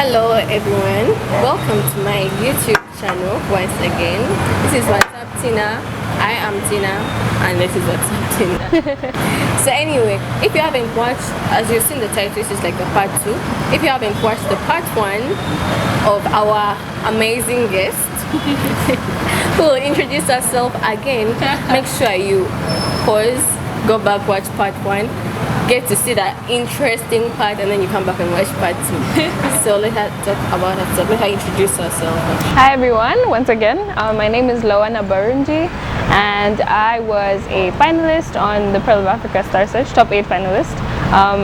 Hello everyone, welcome to my YouTube channel once again. This is WhatsUpp TINAH. I am Tina and this is WhatsUpp TINAH. So anyway, if you haven't watched, as you've seen the title, this is like the part 2. If you haven't watched the part 1 of our amazing guest who will introduce herself again, make sure you pause, go back, watch part 1, get to see that interesting part, and then you come back and watch part 2. So let her talk about herself, let her introduce herself. Hi everyone, once again, my name is Lowenna Barungi and I was a finalist on the Pearl of Africa Star Search, top 8 finalist.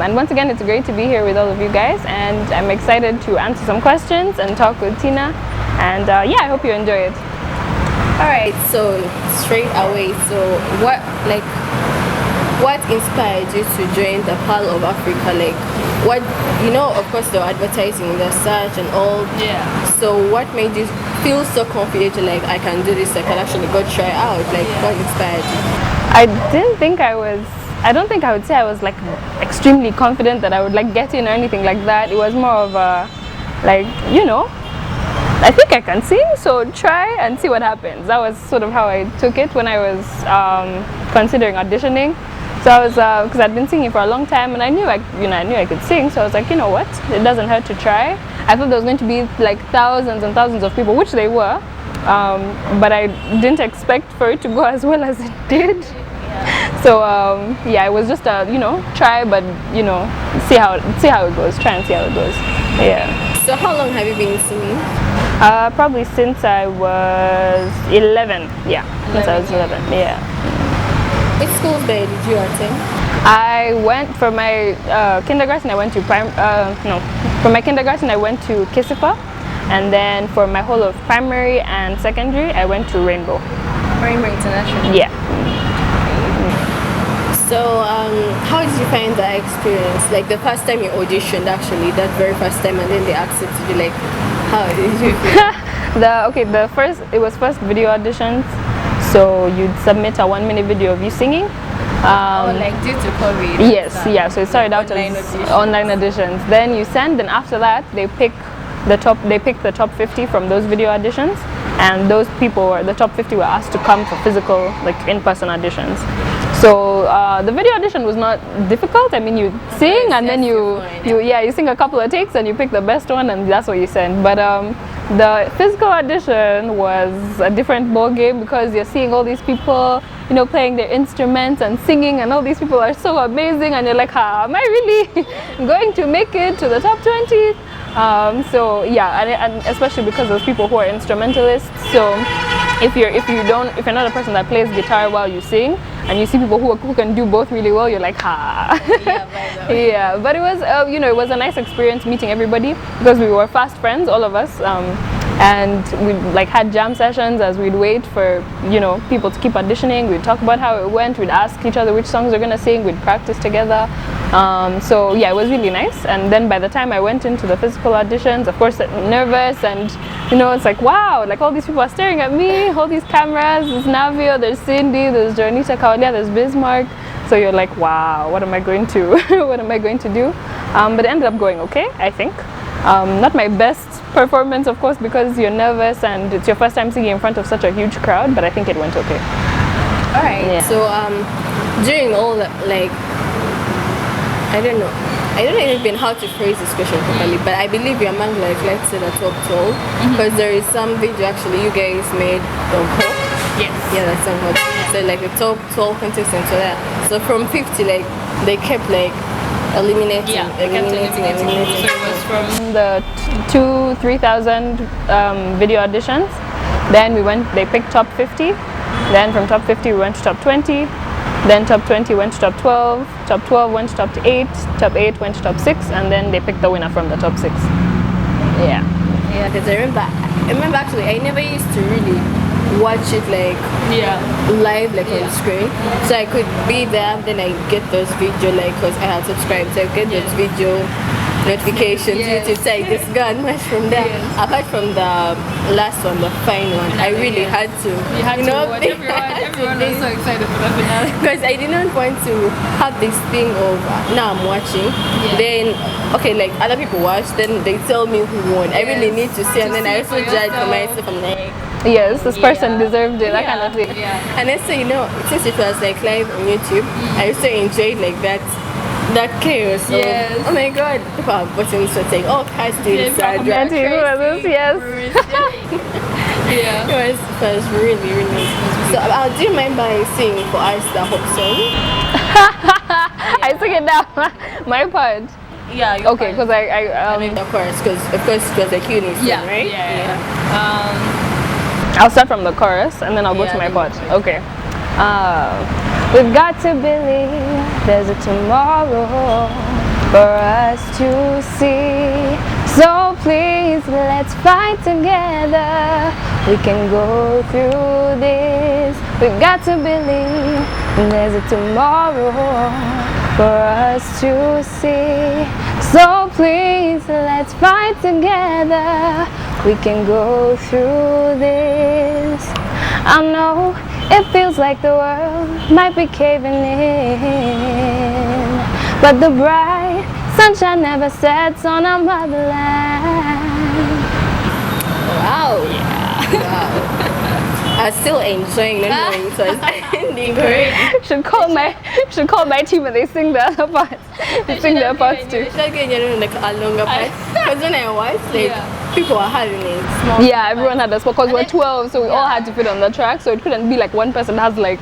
And once again, it's great to be here with all of you guys, and I'm excited to answer some questions and talk with Tina, and yeah, I hope you enjoy it. Alright, so straight away, so what inspired you to join the Pearl of Africa? Like, what, you know, of course they're advertising the search and all. Yeah. So what made you feel so confident to like, I can do this, I can actually go try out? Like, what inspired you? I don't think I would say I was like extremely confident that I would like get in or anything like that. It was more of a, like, you know, I think I can sing, so try and see what happens. That was sort of how I took it when I was considering auditioning. So I was, because I'd been singing for a long time, and I knew I could sing. So I was like, you know what, it doesn't hurt to try. I thought there was going to be like thousands and thousands of people, which they were, but I didn't expect for it to go as well as it did. So yeah, it was just a, you know, try, but you know, see how it goes. Try and see how it goes. Yeah. So how long have you been singing? Probably since I was 11. Yeah, since I was 11. Yeah. Which schools did you attend? I went for my kindergarten. I went to for my kindergarten I went to Kisifa, and then for my whole of primary and secondary I went to Rainbow International. Yeah. So how did you find that experience? Like the first time you auditioned, actually, that very first time, and then they accepted you. Like, how did you feel? It was first video auditions. So you'd submit a 1-minute video of you singing. Like due to COVID? Yes, yeah. So it started out as online auditions. Then you send, and after that they pick the top 50 from those video auditions, and those people, the top 50, were asked to come for physical, like in-person auditions. So the video audition was not difficult. I mean, you sing and then you sing a couple of takes and you pick the best one, and that's what you send. But the physical audition was a different ball game, because you're seeing all these people, you know, playing their instruments and singing, and all these people are so amazing, and you're like, am I really going to make it to the top 20? So yeah, and especially because those people who are instrumentalists. So if you're not a person that plays guitar while you sing, and you see people who can do both really well, you're like, yeah. But it was you know, it was a nice experience meeting everybody, because we were fast friends, all of us, and we like had jam sessions as we'd wait for, you know, people to keep auditioning. We'd talk about how it went, we'd ask each other which songs we're gonna sing, we'd practice together. So yeah, it was really nice. And then by the time I went into the physical auditions, of course nervous, and you know, it's like, wow, like all these people are staring at me, all these cameras, there's Navio, there's Cindy, there's Jonita Kaulia, there's Bismarck. So you're like, wow, what am I going to what am I going to do? But it ended up going okay, I think. Not my best performance, of course, because you're nervous and it's your first time singing in front of such a huge crowd, but I think it went okay. Alright, yeah. So during all that, like, I don't know even how to phrase this question properly, but I believe you're among, like, let's say the top 12, because there is some video actually you guys made on pop. Yes. Yeah, that's on pop. So like the top 12 contestants, so from 50, like, they kept like eliminating. So it was from the 2,000-3,000 video auditions. Then they picked top 50. Then from top 50 we went to top 20. Then top 20 went to top 12. Top 12 went to top 8. Top 8 went to top 6, and then they picked the winner from the top 6. Yeah. Yeah, because I remember actually I never used to really watch it like live, like on the screen, so I could be there, then I get those video, like, because I had subscribed, so I get those video notifications. YouTube say this gone much from there. Apart from the last one, the fine one, I really had to. You had to watch. Everyone was so excited for the finale. Because I didn't want to have this thing of now I'm watching. Then okay, like other people watch, then they tell me who won. I really need to see, and then I also judge for myself. I'm like, yes, this person deserved it, that kind of thing. And also, you know, since it was like live on YouTube, I also enjoyed like that chaos. So, oh my god, people are watching so saying, oh, Cass did this, yes. It was really, really nice. So, do you mind by singing for us the hope song? I took it down. My part. Yeah. Okay, because I mean, of course, because it was a Q&A song, right? I'll start from the chorus and then I'll go to my part. Okay. We've got to believe there's a tomorrow for us to see. So please, let's fight together. We can go through this. We've got to believe there's a tomorrow for us to see. So please, let's fight together. We can go through this. I know it feels like the world might be caving in, but the bright sunshine never sets on our motherland. Wow. Wow. I'm still enjoying memories, so it's ending great. Should call my team and they sing the other parts. They sing their parts too. Should get like a longer part. Because when I watched, like people are having it small. Yeah, everyone had a spot because we're 12, so we all had to fit on the track. So it couldn't be like one person has like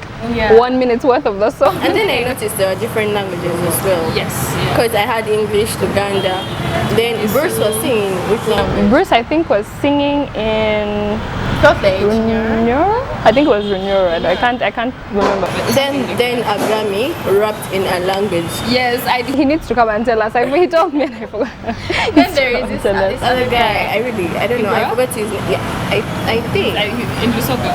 1 minute's worth of the song. And then I noticed there are different languages as well. Yes. Because I had English, Uganda. Then Bruce was singing which language? Bruce, I think, was singing in Runyura? I think it was Runyura. I can't remember. Then Agami rapped in a language. Yes, he needs to come and tell us. He told me and I forgot. Then there is this other guy. I don't know. I forgot his name. Yeah, I think. In Lusaka?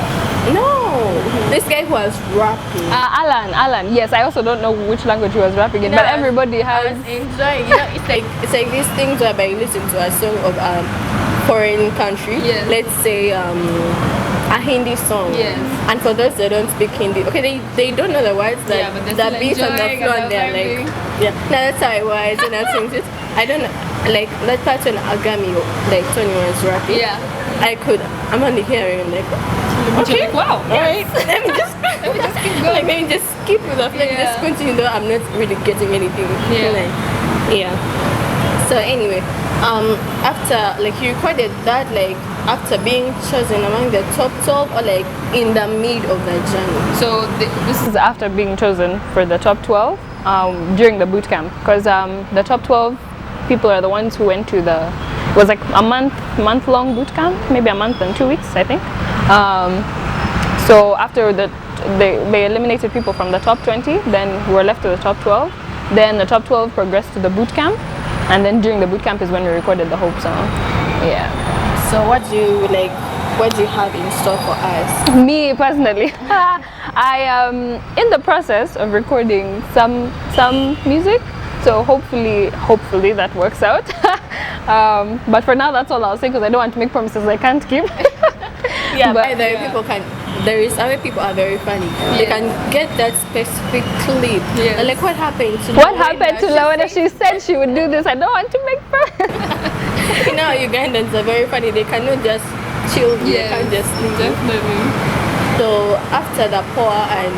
No, this guy who was rapping. Alan. Yes, I also don't know which language he was rapping in, but everybody has. I was enjoying. You know, it's like these things whereby you listen to a song of foreign country. Yes. Let's say a Hindi song. Yes. And for those that don't speak Hindi, okay, they don't know the words, that the beats on the floor, and they're like, no, that's how it was, and I think it. I don't know, like that part when Agami, like Tony was rapping. Yeah. I'm only hearing like, okay, wow, alright. let me just keep going. Like maybe just skip with the like just continue though I'm not really getting anything. So anyway, after like you recorded that like after being chosen among the top 12 or like in the mid of the journey? So this is after being chosen for the top 12 during the boot camp, because the top 12 people are the ones who went to it was like a month long boot camp, maybe a month and 2 weeks I think. So after they eliminated people from the top 20, then we were left to the top 12. Then the top 12 progressed to the boot camp, and then during the boot camp is when we recorded the Hope song. Yeah. So what do you have in store for us? Me personally, I am in the process of recording some music. So hopefully that works out. But for now, that's all I'll say, because I don't want to make promises I can't keep. People are very funny. They can get that specific clip. And like what happened to Lowenna? She said she would do this. I don't want to make promises. You know, Ugandans are very funny. They cannot just chill. They can't just leave. Definitely. So after the POA and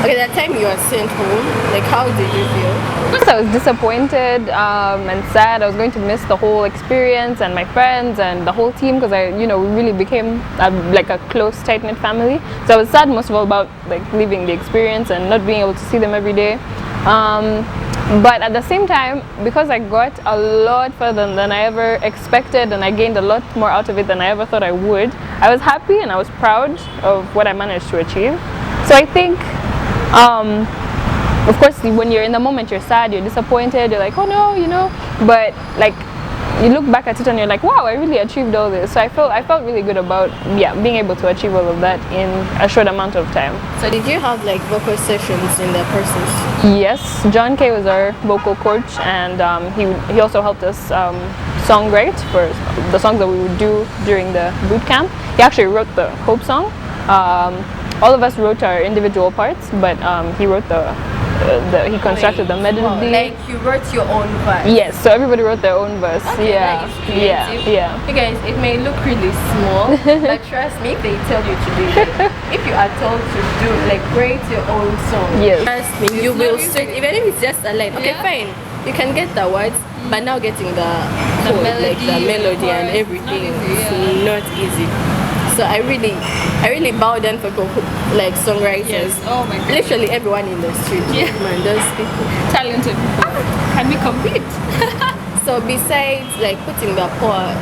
that time you were sent home, like how did you feel? Of course I was disappointed and sad. I was going to miss the whole experience and my friends and the whole team, because we really became like a close, tight-knit family. So I was sad most of all about like leaving the experience and not being able to see them every day. But at the same time, because I got a lot further than I ever expected and I gained a lot more out of it than I ever thought I would, I was happy and I was proud of what I managed to achieve. So I think, of course, when you're in the moment, you're sad, you're disappointed, you're like, oh no, but like you look back at it and you're like, wow, I really achieved all this. So I felt really good about being able to achieve all of that in a short amount of time. So did you have like vocal sessions in the process? Yes, John K was our vocal coach, and he also helped us songwrite for the songs that we would do during the boot camp. He actually wrote the Hope song. All of us wrote our individual parts, but he wrote he constructed the melody. Wow, like you wrote your own verse. Yes, so everybody wrote their own verse. Okay, Yeah, that is creative. yeah. You guys, it may look really small, but trust me, if they tell you to do it, if you are told to do like create your own song, Yes. trust me, you will straight, even if it's just a line. Okay, fine, you can get the words, but now getting the code, like the melody and everything, it's not easy. So I really bow down for like songwriters. Yes. Oh my God. Literally everyone in the street. Yeah. Man, those people. Talented people. Can we compete? So besides like putting the POA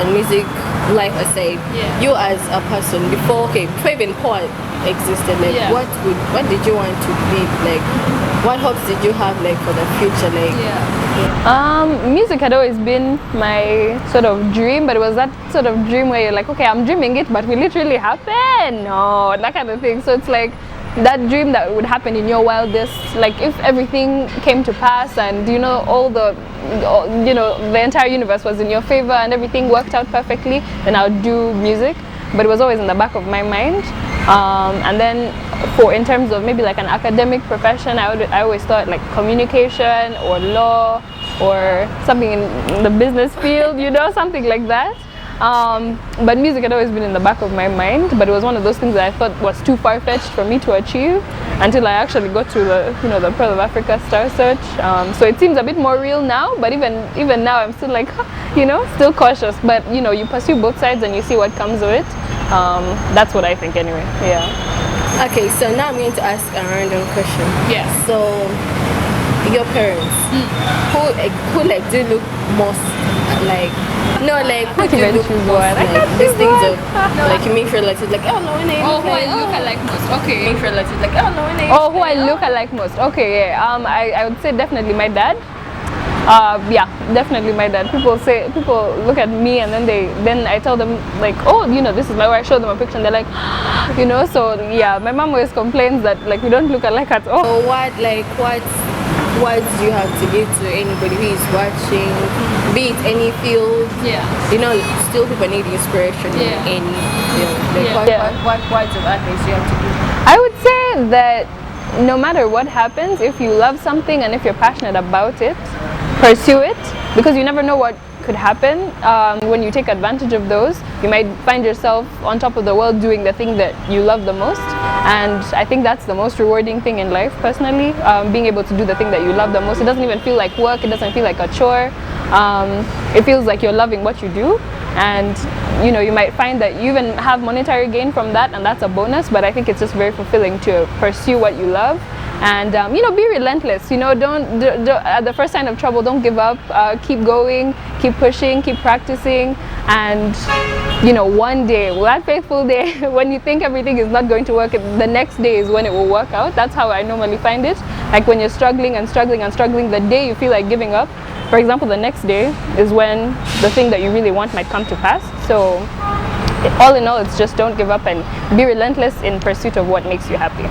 and music life aside, you as a person before even POA existed, like what did you want to be, like what hopes did you have like for the future, like music had always been my sort of dream, but it was that sort of dream where you're like, okay, I'm dreaming it, but will it really happen? No, that kind of thing. So it's like that dream that would happen in your wildest, like if everything came to pass and the entire universe was in your favor and everything worked out perfectly, then I would do music. But it was always in the back of my mind. And then in terms of maybe like an academic profession, I always thought like communication or law or something in the business field, something like that. But music had always been in the back of my mind, but it was one of those things that I thought was too far-fetched for me to achieve until I actually got to the Pearl of Africa Star Search. So it seems a bit more real now, but even now I'm still like, still cautious. But you pursue both sides and you see what comes of it. That's what I think anyway. Yeah. Okay, so now I'm going to ask a random question. Yes. So your parents, who like do look most like who do you look most like these things of like you make relatives like who I look alike most. Okay. Make relatives like who I look alike most. Okay, yeah. I would say definitely my dad. Yeah, definitely my dad. People look at me and then I tell them like, oh, this is my wife. I show them a picture and they're like, so yeah, my mom always complains that like we don't look alike at all. So what words do you have to give to anybody who is watching, be it any field? Yeah. Still people need inspiration in any what words of advice do you have to give? I would say that no matter what happens, if you love something and if you're passionate about it, pursue it, because you never know what could happen. When you take advantage of those, you might find yourself on top of the world doing the thing that you love the most, and I think that's the most rewarding thing in life personally, being able to do the thing that you love the most. It doesn't even feel like work, it doesn't feel like a chore. It feels like you're loving what you do, and you might find that you even have monetary gain from that, and that's a bonus, but I think it's just very fulfilling to pursue what you love. And be relentless. Don't at the first sign of trouble, don't give up. Keep going, keep pushing, keep practicing, and one day, that faithful day, when you think everything is not going to work, the next day is when it will work out. That's how I normally find it. Like when you're struggling and struggling and struggling, the day you feel like giving up, for example, the next day is when the thing that you really want might come to pass. So all in all, it's just don't give up and be relentless in pursuit of what makes you happy.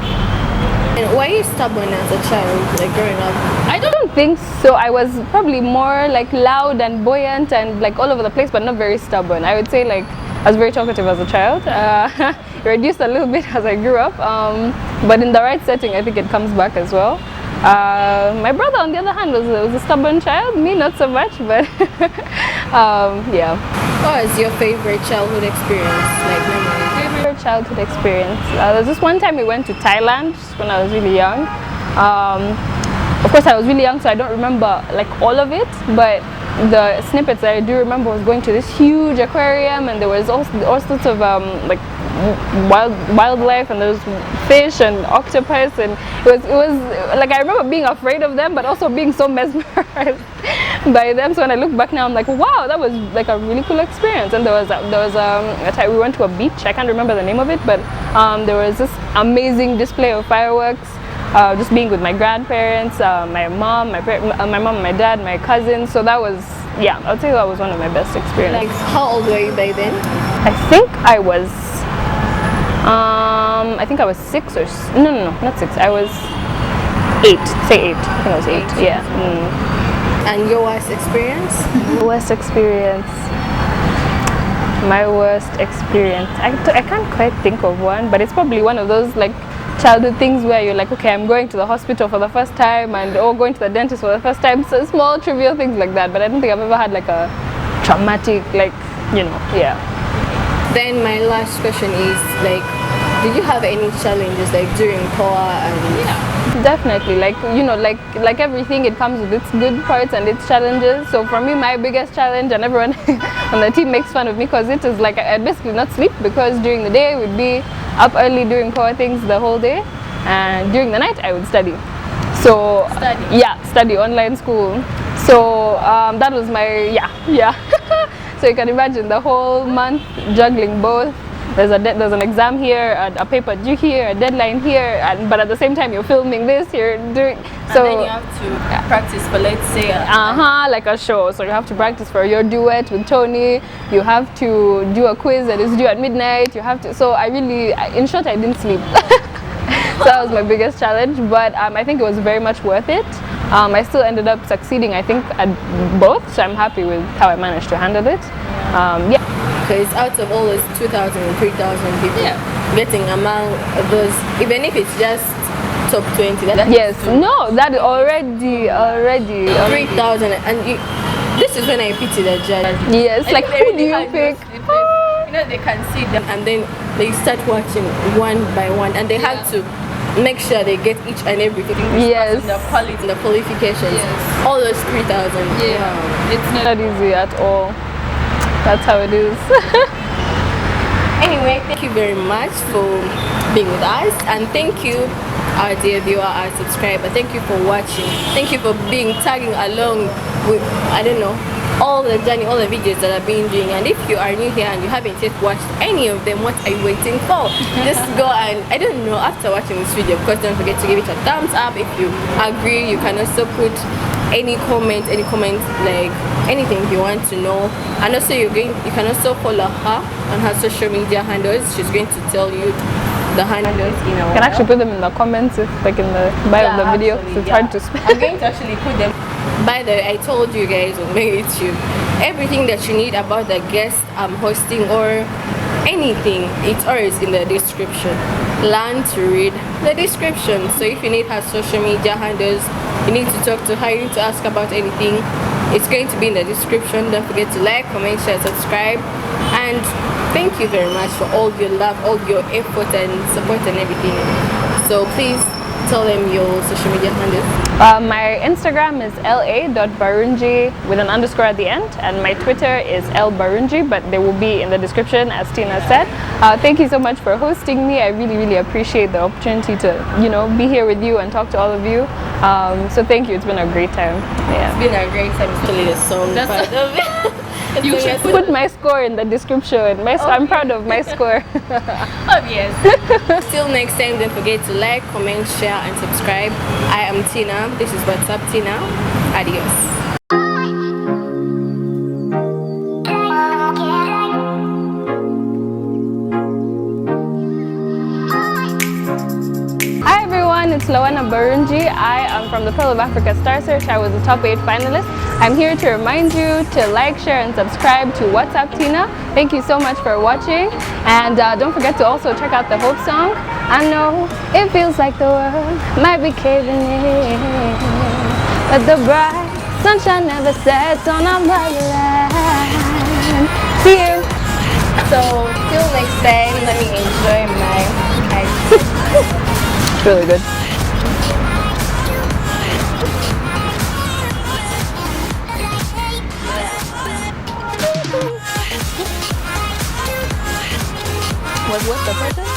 And were you stubborn as a child, like growing up? I don't think so. I was probably more like loud and buoyant and like all over the place, but not very stubborn. I would say like I was very talkative as a child. Reduced a little bit as I grew up, but in the right setting, I think it comes back as well. My brother, on the other hand, was a stubborn child. Me, not so much, but yeah. What was your favorite childhood experience, like memory? Favorite childhood experience? There was this one time we went to Thailand when I was really young. Of course, I was really young, so I don't remember like all of it, but the snippets that I do remember was going to this huge aquarium, and there was all sorts of like wildlife, and there was fish and octopus, and it was like I remember being afraid of them, but also being so mesmerized by them. So when I look back now, I'm like, wow, that was like a really cool experience. And there was a time we went to a beach. I can't remember the name of it, but there was this amazing display of fireworks. Just being with my grandparents, my mom, my dad, my cousins. So that was yeah, I'll say that was one of my best experiences. Like, how old were you by then? I think I was 6 or no, not 6. I was 8. Say 8. I think I was 8. Yeah. And your worst experience? Worst experience. My worst experience. I can't quite think of one, but it's probably one of those like childhood things where you're like, okay, I'm going to the hospital for the first time, and going to the dentist for the first time. So small trivial things like that. But I don't think I've ever had like a traumatic, like, yeah. Then my last question is like, did you have any challenges like during POA? And Definitely, like everything, it comes with its good parts and its challenges. So for me, my biggest challenge, and everyone on the team makes fun of me because it is like I'd basically not sleep, because during the day we'd be up early doing POA things the whole day, and during the night I would study. So study online school. So that was my So you can imagine the whole month juggling both. There's an exam here, a paper due here, a deadline here, but at the same time you're filming this, you're doing so. And then you have to practice for, let's say, like a show. So you have to practice for your duet with Tony. You have to do a quiz that is due at midnight. You have to. So in short, I didn't sleep. So that was my biggest challenge, but I think it was very much worth it. I still ended up succeeding, I think, at both. So I'm happy with how I managed to handle it. Because out of all those 2,000 and 3,000 people, getting among those, even if it's just top 20, that already 3,000, and this is when I pity the judge. Yes, like who do you pick? They can see them, and then they start watching one by one, and they have to make sure they get each and everything. Yes, the quality, the qualifications. Yes. All those 3,000. Yeah, wow. It's not easy at all. That's how it is. Anyway, thank you very much for being with us, and thank you, our dear viewer, our subscriber. Thank you for watching. Thank you for tagging along with, all the journey, all the videos that I've been doing. And if you are new here and you haven't yet watched any of them, what are you waiting for? Just go and, after watching this video, of course, don't forget to give it a thumbs up. If you agree, you can also put any comment, like anything you want to know. And also you can also follow her on her social media handles. She's going to tell you the handles in a while. You can actually put them in the comments, if like in the bio of the video. It's hard to spell. I'm going to actually put them. By the way, I told you guys on my YouTube, everything that you need about the guest I'm hosting or anything, it's always in the description. Learn to read the description. So if you need her social media handles, you need to talk to her, you need to ask about anything, it's going to be in the description. Don't forget to like, comment, share, subscribe, and thank you very much for all your love, all your effort and support and everything. So please tell them your social media handles. My Instagram is la.barungi with an underscore at the end, and my Twitter is lbarungi, but they will be in the description, as Tina said. Thank you so much for hosting me. I really appreciate the opportunity to be here with you and talk to all of you. So thank you. It's been a great time. It's been a great time. Especially the song part of it. You should put my score in the description. I'm proud of my score. Obvious. Till next time, don't forget to like, comment, share, and subscribe. I am Tina. This is WhatsUpp Tinah. Adios. It's Lowenna Barungi. I am from the POA Africa Star Search. I was a top 8 finalist. I'm here to remind you to like, share, and subscribe to WhatsUpp Tinah. Thank you so much for watching, and don't forget to also check out the Hope song. I know it feels like the world might be caving in, but the bright sunshine never sets on our motherland. See you. So till next time, let me enjoy my ice. It's really good. What's the person?